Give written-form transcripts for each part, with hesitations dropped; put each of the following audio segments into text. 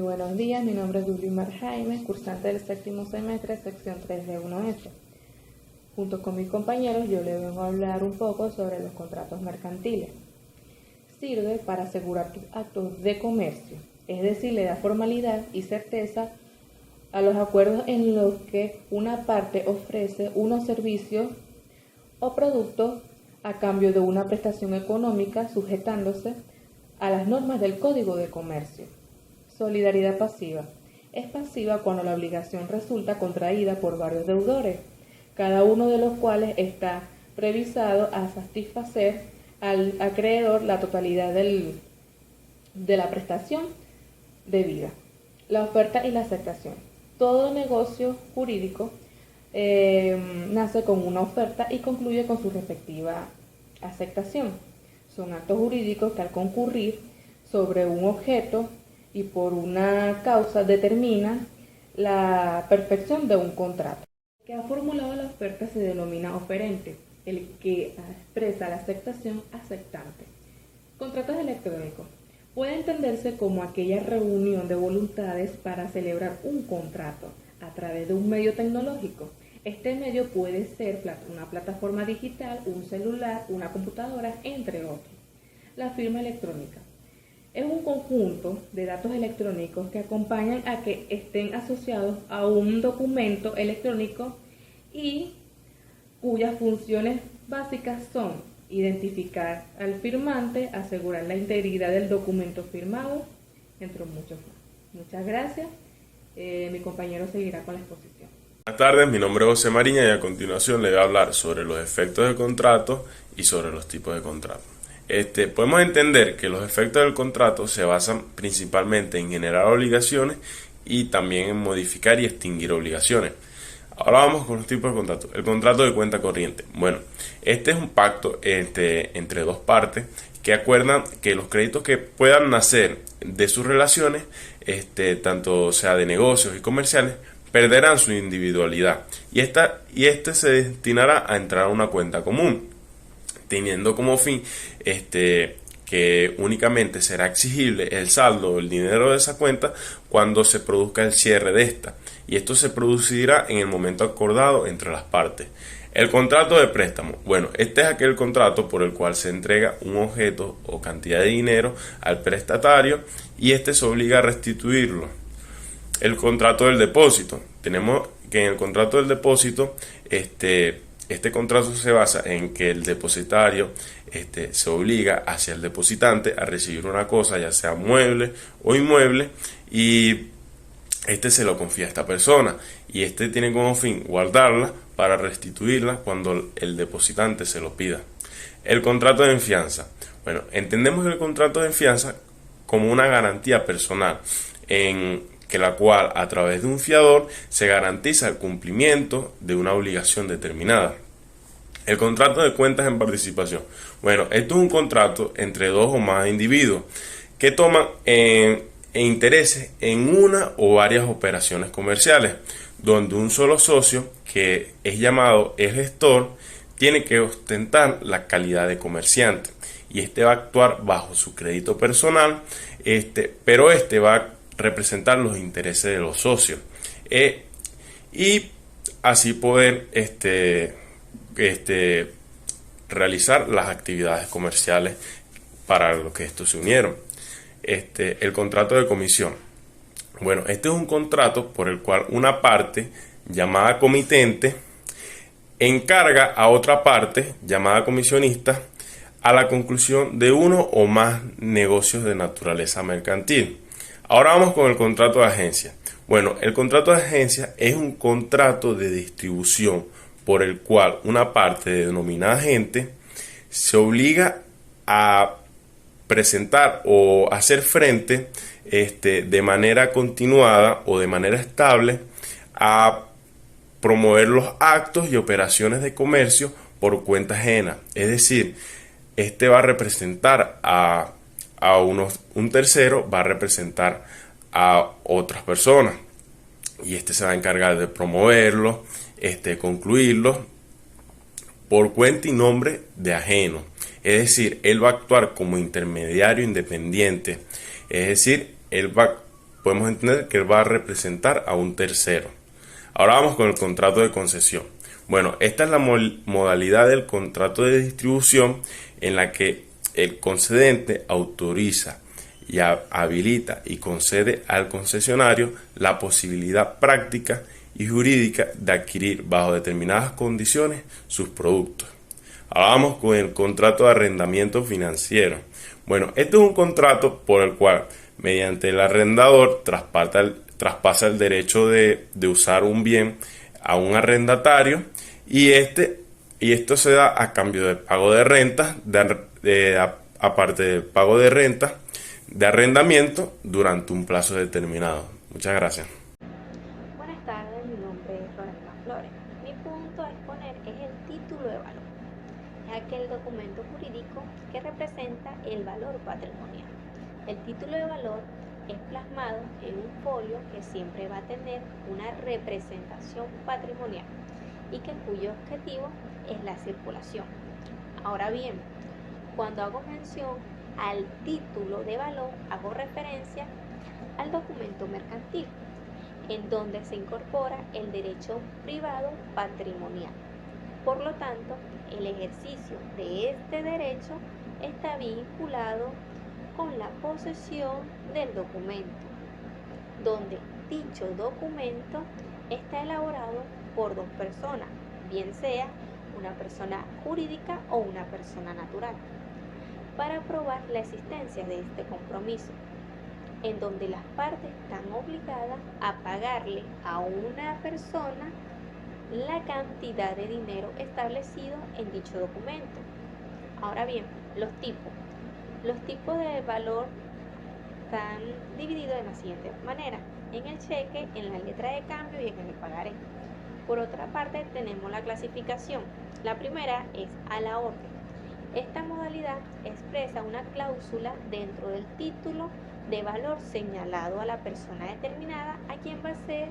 buenos días, mi nombre es Dulimar Jaime, cursante del séptimo semestre, sección 3 de 1F. Junto con mis compañeros yo les vengo a hablar un poco sobre los contratos mercantiles. Sirve para asegurar tus actos de comercio, es decir, le da formalidad y certeza a los acuerdos en los que una parte ofrece unos servicios o productos a cambio de una prestación económica sujetándose a las normas del Código de Comercio. Solidaridad pasiva. Es pasiva cuando la obligación resulta contraída por varios deudores, cada uno de los cuales está previsado a satisfacer al acreedor la totalidad de la prestación debida. La oferta y la aceptación. Todo negocio jurídico nace con una oferta y concluye con su respectiva aceptación. Son actos jurídicos que al concurrir sobre un objeto y por una causa determinan la perfección de un contrato. El que ha formulado la oferta se denomina oferente, el que expresa la aceptación aceptante. Contratos electrónicos. Puede entenderse como aquella reunión de voluntades para celebrar un contrato a través de un medio tecnológico. Este medio puede ser una plataforma digital, un celular, una computadora, entre otros. La firma electrónica es un conjunto de datos electrónicos que acompañan a que estén asociados a un documento electrónico y cuyas funciones básicas son identificar al firmante, asegurar la integridad del documento firmado, entre muchos más. Muchas gracias. Mi compañero seguirá con la exposición. Buenas tardes, mi nombre es José Mariña y a continuación le voy a hablar sobre los efectos del contrato y sobre los tipos de contrato. Podemos entender que los efectos del contrato se basan principalmente en generar obligaciones y también en modificar y extinguir obligaciones. Ahora vamos con los tipos de contrato. El contrato de cuenta corriente. Bueno, este es un pacto entre dos partes que acuerdan que los créditos que puedan nacer de sus relaciones, tanto sea de negocios y comerciales, perderán su individualidad y este se destinará a entrar a una cuenta común, teniendo como fin que únicamente será exigible el saldo o el dinero de esa cuenta cuando se produzca el cierre de esta, y esto se producirá en el momento acordado entre las partes. El contrato de préstamo. Bueno, este es aquel contrato por el cual se entrega un objeto o cantidad de dinero al prestatario y se obliga a restituirlo. El contrato del depósito. Tenemos que en el contrato del depósito, este contrato se basa en que el depositario se obliga hacia el depositante a recibir una cosa, ya sea mueble o inmueble, y se lo confía a esta persona, y tiene como fin guardarla para restituirla cuando el depositante se lo pida. El contrato de fianza. Bueno, entendemos el contrato de fianza como una garantía personal en que la cual a través de un fiador se garantiza el cumplimiento de una obligación determinada. El contrato de cuentas en participación. Bueno, esto es un contrato entre dos o más individuos que toman intereses en una o varias operaciones comerciales, donde un solo socio, que es llamado el gestor, tiene que ostentar la calidad de comerciante y va a actuar bajo su crédito personal, pero va a representar los intereses de los socios y así poder realizar las actividades comerciales para lo que estos se unieron. El contrato de comisión. Bueno, este es un contrato por el cual una parte llamada comitente encarga a otra parte llamada comisionista a la conclusión de uno o más negocios de naturaleza mercantil. Ahora vamos con el contrato de agencia. Bueno, el contrato de agencia es un contrato de distribución por el cual una parte denominada agente se obliga a presentar o hacer frente de manera continuada o de manera estable a promover los actos y operaciones de comercio por cuenta ajena. Es decir, va a representar un tercero, va a representar a otras personas y se va a encargar de promoverlo, concluirlo por cuenta y nombre de ajeno. Es decir, él va a actuar como intermediario independiente, es decir, él va a podemos entender que él va a representar a un tercero. Ahora vamos con el contrato de concesión. Bueno, esta es la modalidad del contrato de distribución en la que el concedente autoriza y habilita y concede al concesionario la posibilidad práctica y jurídica de adquirir bajo determinadas condiciones sus productos. Ahora vamos con el contrato de arrendamiento financiero. Bueno, este es un contrato por el cual mediante el arrendador traspasa el derecho de usar un bien a un arrendatario y esto se da a cambio del pago de rentas, aparte del pago de renta de arrendamiento durante un plazo determinado. Muchas gracias. Buenas tardes, mi nombre es Rolanda Flores. Mi punto a exponer es el título de valor, es aquel documento jurídico que representa el valor patrimonial. El título de valor es plasmado en un folio que siempre va a tener una representación patrimonial y cuyo objetivo es la circulación. Ahora bien, cuando hago mención al título de valor, hago referencia al documento mercantil, en donde se incorpora el derecho privado patrimonial. Por lo tanto, el ejercicio de este derecho está vinculado con la posesión del documento, donde dicho documento está elaborado por dos personas, bien sea una persona jurídica o una persona natural, para probar la existencia de este compromiso, en donde las partes están obligadas a pagarle a una persona la cantidad de dinero establecido en dicho documento. Ahora bien, los tipos de valor están divididos de la siguiente manera: en el cheque, en la letra de cambio y en el pagaré. Por otra parte, tenemos la clasificación. La primera es a la orden. Esta modalidad expresa una cláusula dentro del título de valor señalado a la persona determinada a quien va a ser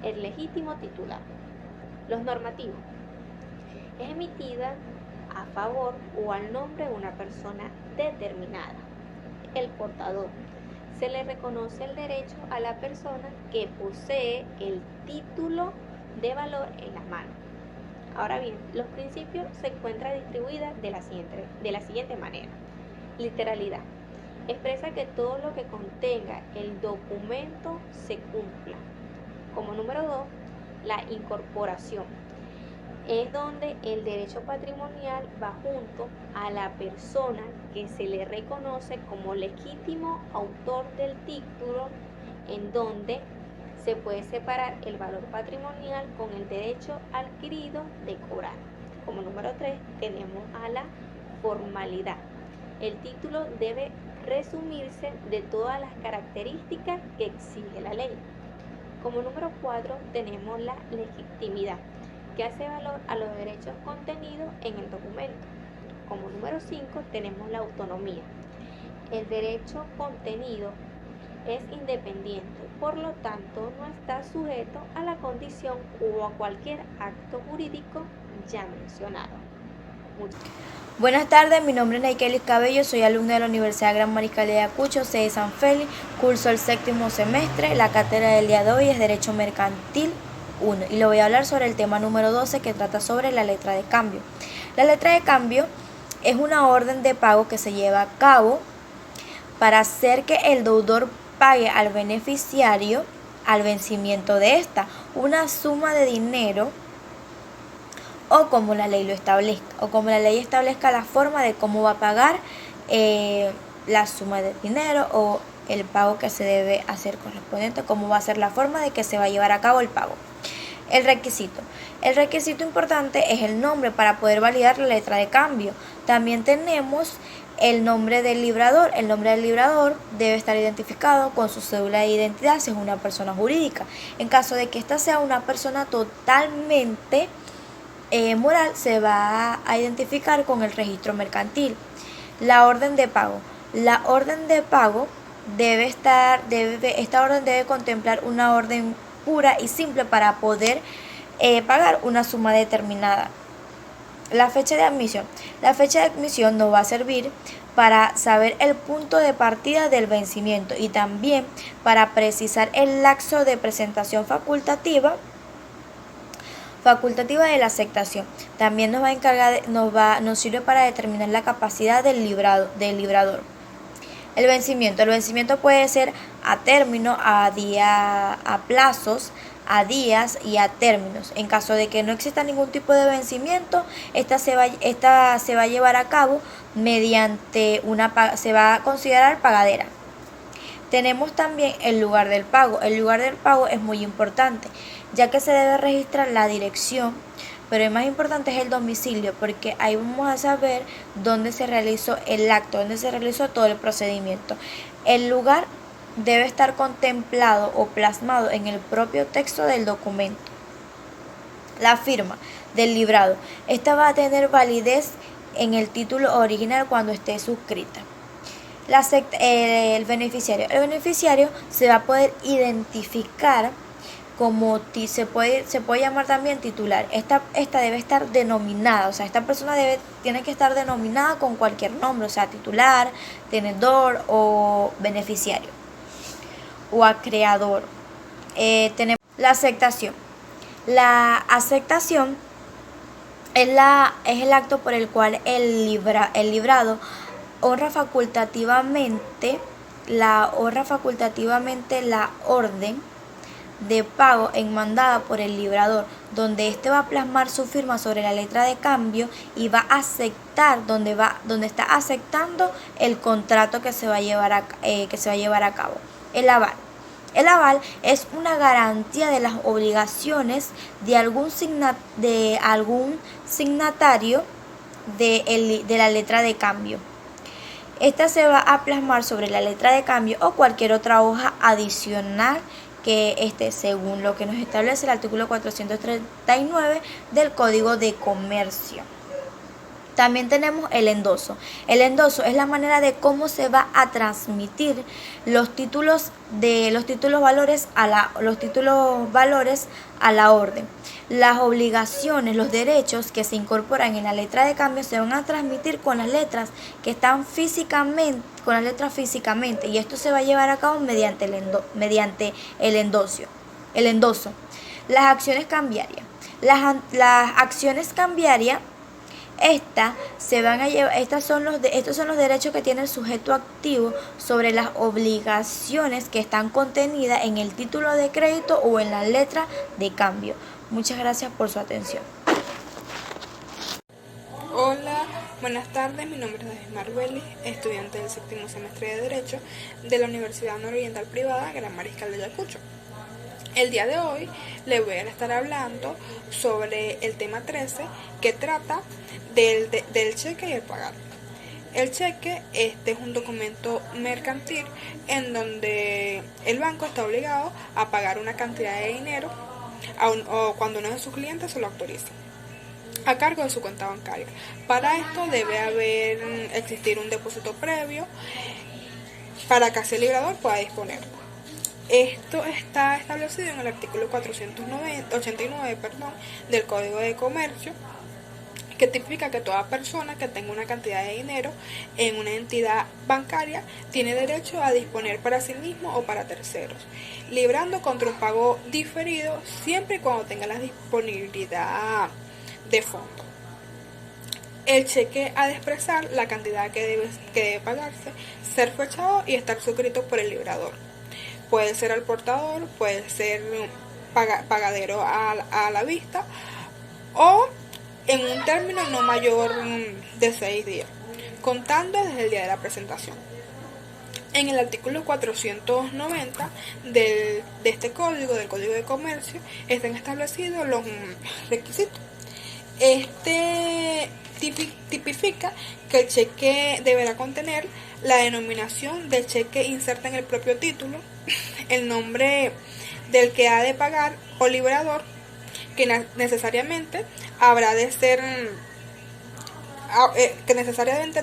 el legítimo titular. Los normativos. Es emitida a favor o al nombre de una persona determinada. El portador. Se le reconoce el derecho a la persona que posee el título de valor en las manos. Ahora bien, los principios se encuentran distribuidos de la siguiente manera. Literalidad. Expresa que todo lo que contenga el documento se cumpla. Como número 2, la incorporación. Es donde el derecho patrimonial va junto a la persona que se le reconoce como legítimo autor del título, en donde se puede separar el valor patrimonial con el derecho adquirido de cobrar. Como número 3 tenemos a la formalidad. El título debe resumirse de todas las características que exige la ley. Como número 4 tenemos la legitimidad, que hace valor a los derechos contenidos en el documento. Como número 5 tenemos la autonomía. El derecho contenido es independiente, por lo tanto no está sujeto a la condición o a cualquier acto jurídico ya mencionado. Buenas tardes, mi nombre es Naikelis Cabello, soy alumna de la Universidad Gran Mariscal de Ayacucho, sede San Félix, curso el 7º semestre. La cátedra del día de hoy es Derecho Mercantil 1 y le voy a hablar sobre el tema número 12, que trata sobre la letra de cambio. La letra de cambio es una orden de pago que se lleva a cabo para hacer que el deudor pague al beneficiario al vencimiento de esta una suma de dinero, o como la ley lo establezca, o como la ley establezca la forma de cómo va a pagar la suma de dinero o el pago que se debe hacer correspondiente, cómo va a ser la forma de que se va a llevar a cabo el pago. El requisito importante es el nombre para poder validar la letra de cambio. También tenemos el nombre del librador. El nombre del librador debe estar identificado con su cédula de identidad si es una persona jurídica. En caso de que ésta sea una persona totalmente moral, se va a identificar con el registro mercantil. La orden de pago. La orden de pago esta orden debe contemplar una orden pura y simple para poder pagar una suma determinada. La fecha de admisión. La fecha de admisión nos va a servir para saber el punto de partida del vencimiento y también para precisar el lapso de presentación facultativa de la aceptación. También nos sirve para determinar la capacidad del librador. El vencimiento puede ser a término, a plazos, a días y a términos. En caso de que no exista ningún tipo de vencimiento, esta se va a llevar a cabo mediante se va a considerar pagadera. Tenemos también el lugar del pago. El lugar del pago es muy importante, ya que se debe registrar la dirección, pero el más importante es el domicilio, porque ahí vamos a saber dónde se realizó el acto, dónde se realizó todo el procedimiento. El lugar debe estar contemplado o plasmado en el propio texto del documento. La firma del librado. Esta va a tener validez en el título original cuando esté suscrita. El beneficiario se va a poder identificar como se puede llamar también titular. Esta debe estar denominada, o sea, esta persona tiene que estar denominada con cualquier nombre, o sea, titular, tenedor o beneficiario o acreedor. Tenemos la aceptación. La aceptación es el acto por el cual el librado honra facultativamente la orden de pago enmandada por el librador, donde éste va a plasmar su firma sobre la letra de cambio y va a aceptar donde está aceptando el contrato que se va a llevar a cabo. El aval. El aval es una garantía de las obligaciones de algún signatario de la letra de cambio. Esta se va a plasmar sobre la letra de cambio o cualquier otra hoja adicional que esté según lo que nos establece el artículo 439 del Código de Comercio. También tenemos el endoso. El endoso es la manera de cómo se va a transmitir los títulos valores a la orden. Las obligaciones, los derechos que se incorporan en la letra de cambio se van a transmitir con las letras que están físicamente, y esto se va a llevar a cabo mediante el endoso. Las acciones cambiarias. Las acciones cambiarias estos son los derechos que tiene el sujeto activo sobre las obligaciones que están contenidas en el título de crédito o en la letra de cambio. Muchas gracias por su atención. Hola, buenas tardes, mi nombre es Marbeli, estudiante del séptimo semestre de Derecho de la Universidad Nororiental Privada Gran Mariscal de Ayacucho. El día de hoy les voy a estar hablando sobre el tema 13 que trata del cheque y el pagar. El cheque es un documento mercantil en donde el banco está obligado a pagar una cantidad de dinero o cuando uno de sus clientes se lo autoriza a cargo de su cuenta bancaria. Para esto debe existir un depósito previo para que así el librador pueda disponer. Esto está establecido en el artículo 489 del Código de Comercio, que tipifica que toda persona que tenga una cantidad de dinero en una entidad bancaria tiene derecho a disponer para sí mismo o para terceros, librando contra un pago diferido siempre y cuando tenga la disponibilidad de fondo. El cheque ha de expresar la cantidad que debe pagarse, ser fechado y estar suscrito por el librador. Puede ser al portador, puede ser pagadero a la vista o en un término no mayor de 6 días, contando desde el día de la presentación. En el artículo 490 de este código, del Código de Comercio, están establecidos los requisitos. Este tipifica que el cheque deberá contener la denominación del cheque inserta en el propio título, el nombre del que ha de pagar o librador, que necesariamente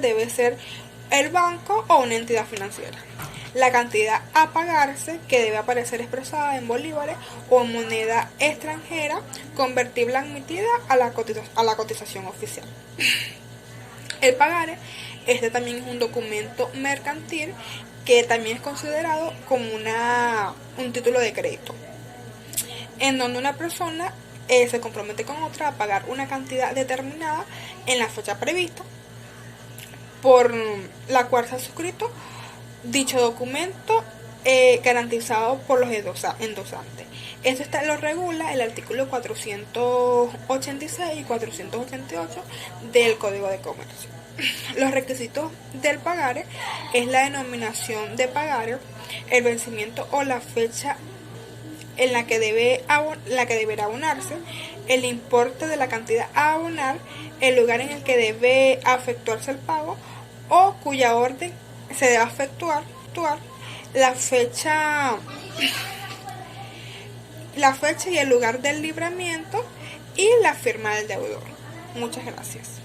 debe ser el banco o una entidad financiera. La cantidad a pagarse, que debe aparecer expresada en bolívares o en moneda extranjera convertible admitida a la cotización oficial. El pagare Este también es un documento mercantil que también es considerado como un título de crédito, en donde una persona se compromete con otra a pagar una cantidad determinada en la fecha prevista, por la cual se ha suscrito dicho documento, garantizado por los endosantes. Esto lo regula el artículo 486 y 488 del Código de Comercio. Los requisitos del pagare es la denominación de pagare, el vencimiento o la fecha en la que deberá abonarse, el importe de la cantidad a abonar, el lugar en el que debe efectuarse el pago o cuya orden se debe efectuar, la fecha y el lugar del libramiento y la firma del deudor. Muchas gracias.